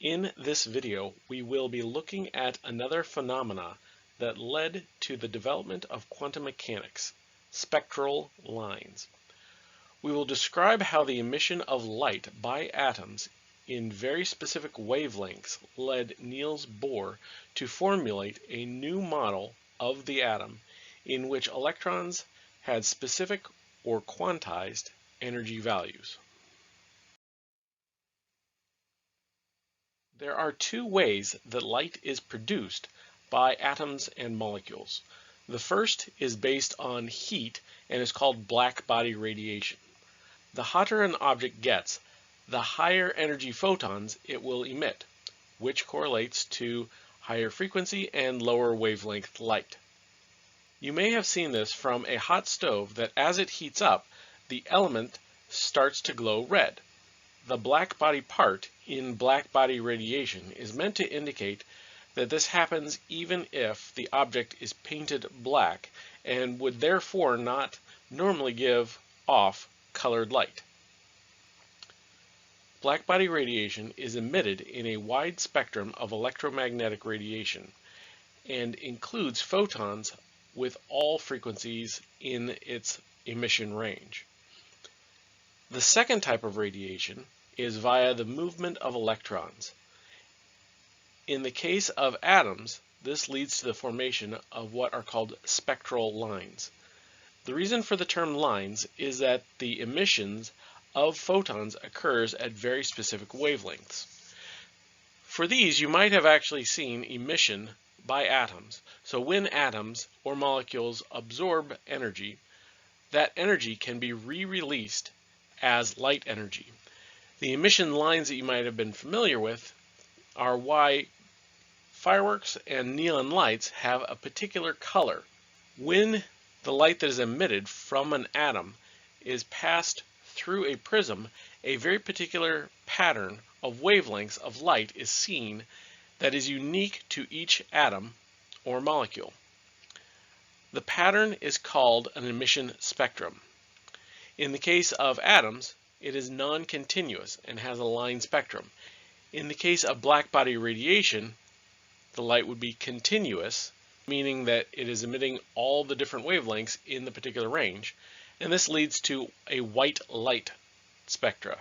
In this video, we will be looking at another phenomena that led to the development of quantum mechanics, spectral lines. We will describe how the emission of light by atoms in very specific wavelengths led Niels Bohr to formulate a new model of the atom in which electrons had specific or quantized energy values. There are two ways that light is produced by atoms and molecules. The first is based on heat and is called black body radiation. The hotter an object gets, the higher energy photons it will emit, which correlates to higher frequency and lower wavelength light. You may have seen this from a hot stove that as it heats up, the element starts to glow red. The black body part in black body radiation is meant to indicate that this happens even if the object is painted black and would therefore not normally give off colored light. Black body radiation is emitted in a wide spectrum of electromagnetic radiation and includes photons with all frequencies in its emission range. The second type of radiation is via the movement of electrons. In the case of atoms, this leads to the formation of what are called spectral lines. The reason for the term lines is that the emissions of photons occurs at very specific wavelengths. For these, you might have actually seen emission by atoms. So when atoms or molecules absorb energy, that energy can be re-released as light energy. The emission lines that you might have been familiar with are why fireworks and neon lights have a particular color. When the light that is emitted from an atom is passed through a prism, a very particular pattern of wavelengths of light is seen that is unique to each atom or molecule. The pattern is called an emission spectrum. In the case of atoms, it is non-continuous and has a line spectrum. In the case of black body radiation, the light would be continuous, meaning that it is emitting all the different wavelengths in the particular range, and this leads to a white light spectra.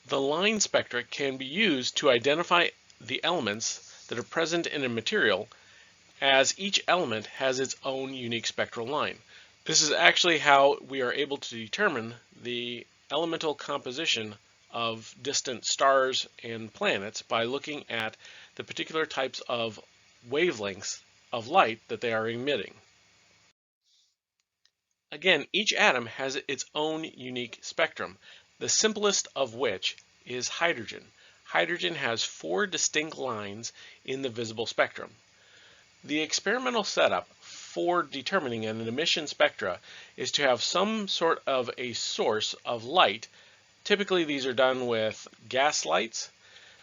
The line spectra can be used to identify the elements that are present in a material, as each element has its own unique spectral line. This is actually how we are able to determine the elemental composition of distant stars and planets by looking at the particular types of wavelengths of light that they are emitting. Again, each atom has its own unique spectrum, the simplest of which is hydrogen. Hydrogen has 4 distinct lines in the visible spectrum. The experimental setup for determining an emission spectra is to have some sort of a source of light. Typically these are done with gas lights.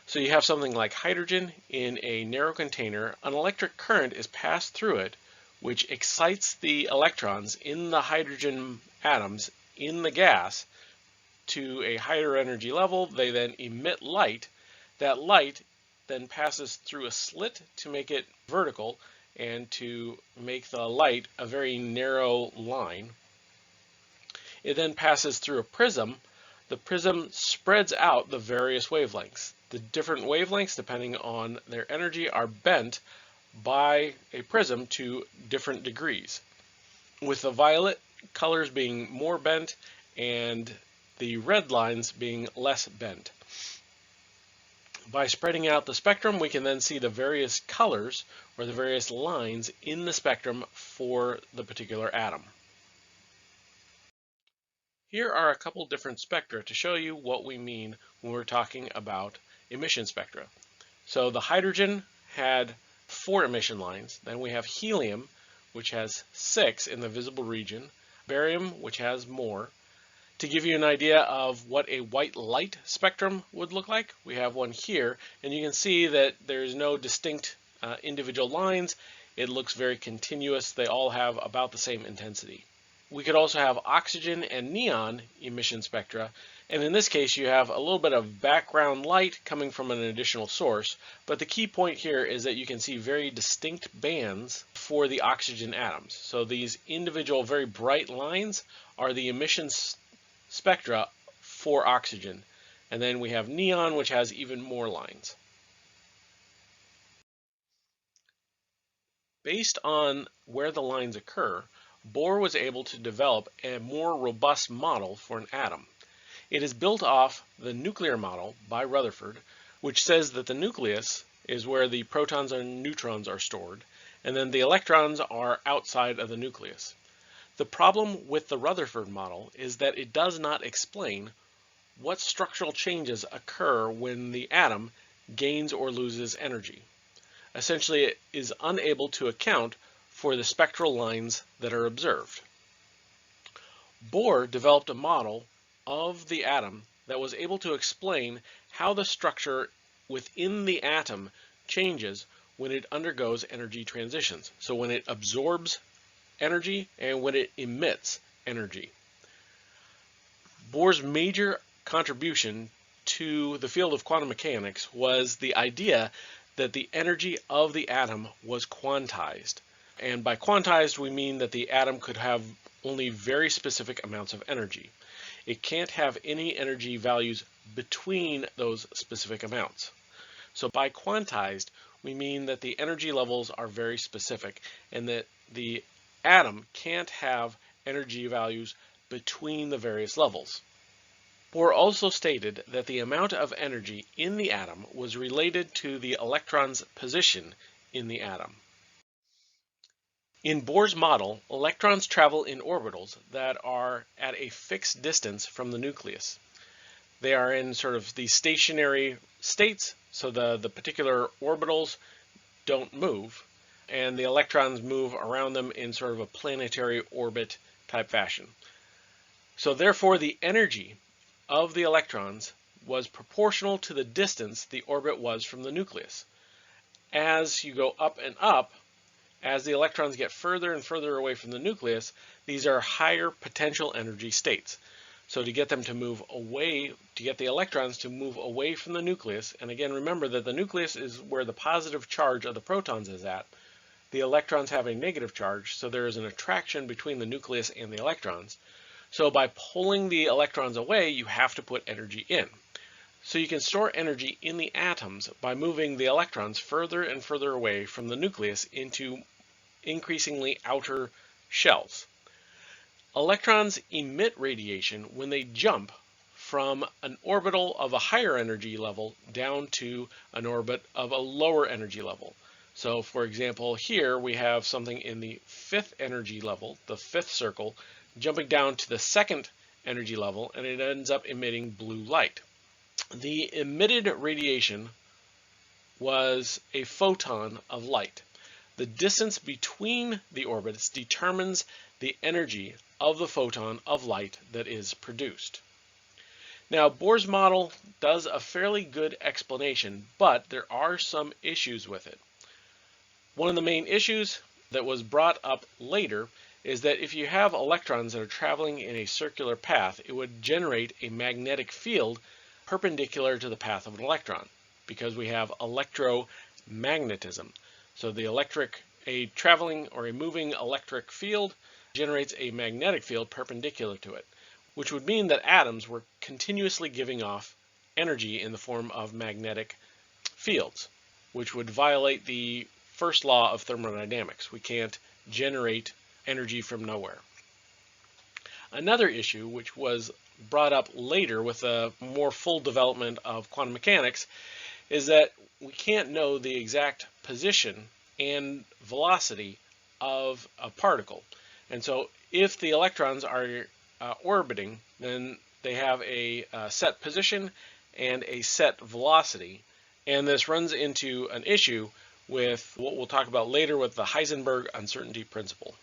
So you have something like hydrogen in a narrow container. An electric current is passed through it, which excites the electrons in the hydrogen atoms in the gas to a higher energy level. They then emit light. That light then passes through a slit to make it vertical and to make the light a very narrow line. It then passes through a prism. The prism spreads out the various wavelengths. The different wavelengths, depending on their energy, are bent by a prism to different degrees, with the violet colors being more bent and the red lines being less bent. By spreading out the spectrum, we can then see the various colors or the various lines in the spectrum for the particular atom. Here are a couple different spectra to show you what we mean when we're talking about emission spectra. So the hydrogen had 4 emission lines. Then we have helium, which has 6 in the visible region, barium, which has more. To give you an idea of what a white light spectrum would look like, we have one here, and you can see that there's no distinct individual lines. It looks very continuous. They all have about the same intensity. We could also have oxygen and neon emission spectra, And in this case, you have a little bit of background light coming from an additional source. But the key point here is that you can see very distinct bands for the oxygen atoms. So these individual very bright lines are the emission spectra for oxygen. And then we have neon, which has even more lines. Based on where the lines occur, Bohr was able to develop a more robust model for an atom. It is built off the nuclear model by Rutherford, which says that the nucleus is where the protons and neutrons are stored, and then the electrons are outside of the nucleus. The problem with the Rutherford model is that it does not explain what structural changes occur when the atom gains or loses energy. Essentially, it is unable to account for the spectral lines that are observed. Bohr developed a model of the atom that was able to explain how the structure within the atom changes when it undergoes energy transitions. So when it absorbs energy and when it emits energy. Bohr's major contribution to the field of quantum mechanics was the idea that the energy of the atom was quantized. And by quantized, we mean that the atom could have only very specific amounts of energy. It can't have any energy values between those specific amounts. So by quantized, we mean that the energy levels are very specific and that the atom can't have energy values between the various levels. Bohr also stated that the amount of energy in the atom was related to the electron's position in the atom. In Bohr's model, electrons travel in orbitals that are at a fixed distance from the nucleus. They are in sort of the stationary states, so the particular orbitals don't move, and the electrons move around them in sort of a planetary orbit type fashion. So therefore, the energy of the electrons was proportional to the distance the orbit was from the nucleus. As you go up and up, as the electrons get further and further away from the nucleus, these are higher potential energy states. So to get them to move away, to get the electrons to move away from the nucleus, and again remember that the nucleus is where the positive charge of the protons is at, the electrons have a negative charge, so there is an attraction between the nucleus and the electrons. So by pulling the electrons away, you have to put energy in. So you can store energy in the atoms by moving the electrons further and further away from the nucleus into increasingly outer shells. Electrons emit radiation when they jump from an orbital of a higher energy level down to an orbit of a lower energy level. So for example, here we have something in the fifth energy level, the fifth circle, jumping down to the second energy level, and it ends up emitting blue light. The emitted radiation was a photon of light. The distance between the orbits determines the energy of the photon of light that is produced. Now, Bohr's model does a fairly good explanation, but there are some issues with it. One of the main issues that was brought up later is that if you have electrons that are traveling in a circular path, it would generate a magnetic field perpendicular to the path of an electron, because we have electromagnetism. So a traveling or a moving electric field generates a magnetic field perpendicular to it, which would mean that atoms were continuously giving off energy in the form of magnetic fields, which would violate the first law of thermodynamics. We can't generate energy from nowhere. Another issue, which was brought up later with a more full development of quantum mechanics, is that we can't know the exact position and velocity of a particle. And so if the electrons are orbiting, then they have a set position and a set velocity. And this runs into an issue with what we'll talk about later with the Heisenberg uncertainty principle.